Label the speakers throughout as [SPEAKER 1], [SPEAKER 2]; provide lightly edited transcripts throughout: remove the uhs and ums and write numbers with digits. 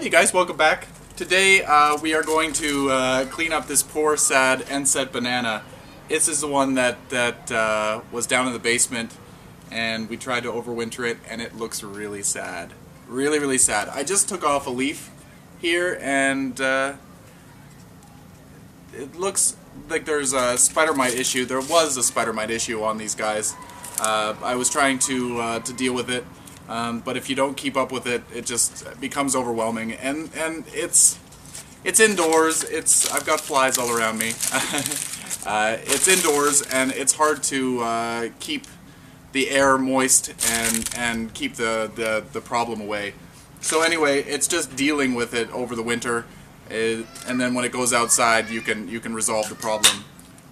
[SPEAKER 1] Hey guys, welcome back. Today we are going to clean up this poor, sad Ensete banana. This is the one that was down in the basement, and we tried to overwinter it, and it looks really sad. Really, really sad. I just took off a leaf here, and it looks like there's a spider mite issue. There was a spider mite issue on these guys. I was trying to deal with it. But if you don't keep up with it, it just becomes overwhelming, and it's indoors. I've got flies all around me. It's indoors, and it's hard to keep the air moist and keep the problem away. So anyway, it's just dealing with it over the winter, and then when it goes outside, you can resolve the problem.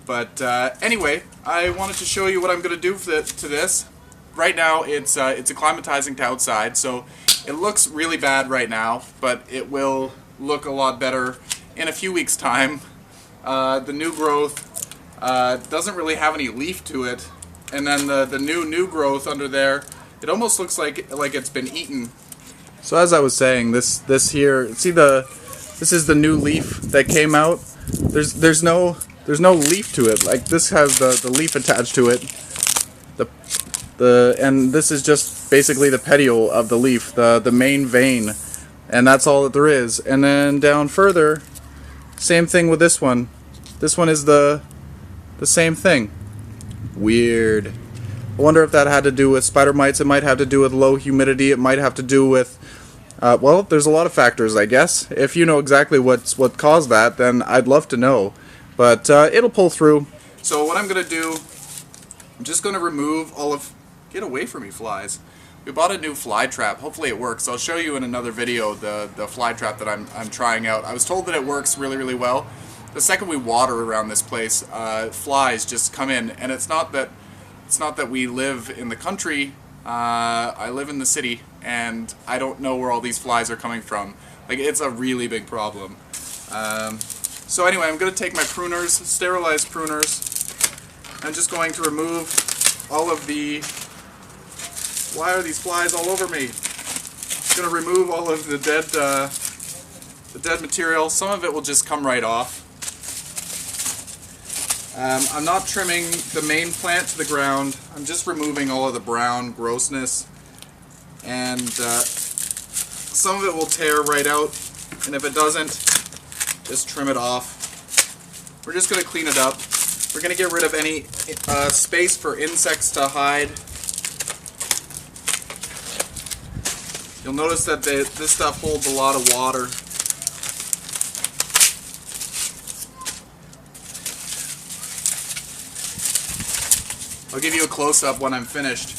[SPEAKER 1] But anyway, I wanted to show you what I'm going to do to this. Right now, it's acclimatizing to outside, so it looks really bad right now, but it will look a lot better in a few weeks' time. The new growth doesn't really have any leaf to it, and then the new growth under there, it almost looks like it's been eaten. So as I was saying, this here, see this is the new leaf that came out. There's no leaf to it. Like, this has the leaf attached to it. And this is just basically the petiole of the leaf, the main vein, and that's all that there is. And then down further, same thing with this one. This one is the same thing. Weird. I wonder if that had to do with spider mites. It might have to do with low humidity. It might have to do with well, there's a lot of factors, I guess. If you know exactly what caused that, then I'd love to know. But it'll pull through. So what I'm gonna do, I'm just gonna remove all of. Get away from me, flies. We bought a new fly trap. Hopefully it works. I'll show you in another video the fly trap that I'm trying out. I was told that it works really, really well. The second we water around this place, flies just come in, and it's not that we live in the country. I live in the city, and I don't know where all these flies are coming from. Like, it's a really big problem. So anyway, I'm going to take my pruners, sterilized pruners. I'm just going to remove all of the. Why are these flies all over me? I'm going to remove all of the dead material. Some of it will just come right off. I'm not trimming the main plant to the ground. I'm just removing all of the brown grossness. And some of it will tear right out. And if it doesn't, just trim it off. We're just going to clean it up. We're going to get rid of any space for insects to hide. You'll notice that this stuff holds a lot of water. I'll give you a close-up when I'm finished.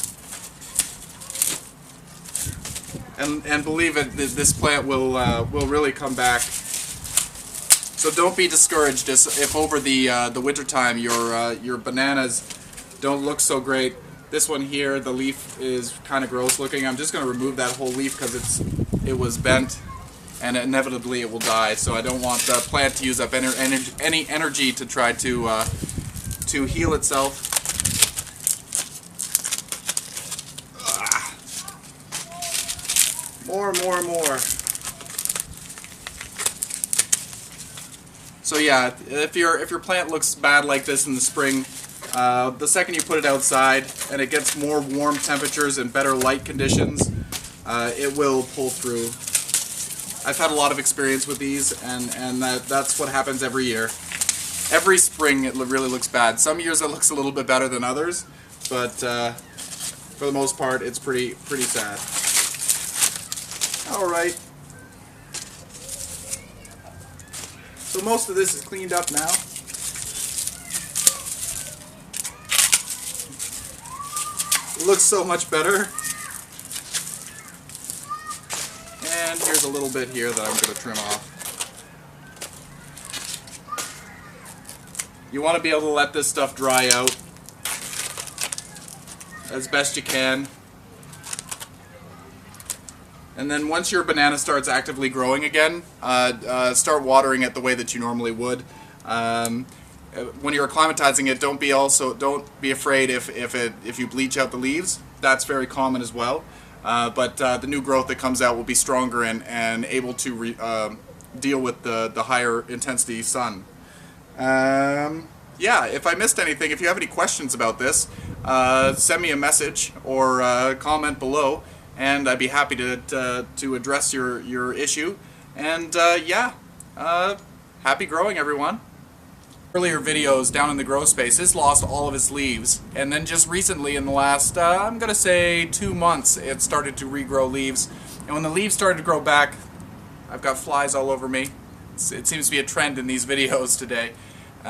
[SPEAKER 1] And believe it, this plant will really come back. So don't be discouraged if over the winter time your bananas don't look so great. This one here, the leaf is kind of gross looking. I'm just going to remove that whole leaf because it was bent, and inevitably it will die. So I don't want the plant to use up any energy to try to heal itself. More. So yeah, if your plant looks bad like this in the spring, the second you put it outside and it gets more warm temperatures and better light conditions, it will pull through. I've had a lot of experience with these, and that's what happens every year. Every spring it really looks bad. Some years it looks a little bit better than others, but for the most part it's pretty sad. Alright. So most of this is cleaned up now. It looks so much better. And here's a little bit here that I'm going to trim off. You want to be able to let this stuff dry out as best you can. And then once your banana starts actively growing again, start watering it the way that you normally would. When you're acclimatizing it, don't be afraid if you bleach out the leaves. That's very common as well. but the new growth that comes out will be stronger and able to deal with the higher intensity sun. Yeah, if I missed anything, if you have any questions about this, send me a message or comment below, and I'd be happy to address your issue. And yeah, happy growing, everyone. Earlier videos down in the grow space, this lost all of its leaves, and then just recently in the last, I'm gonna say 2 months, it started to regrow leaves. And when the leaves started to grow back, I've got flies all over me. It seems to be a trend in these videos today.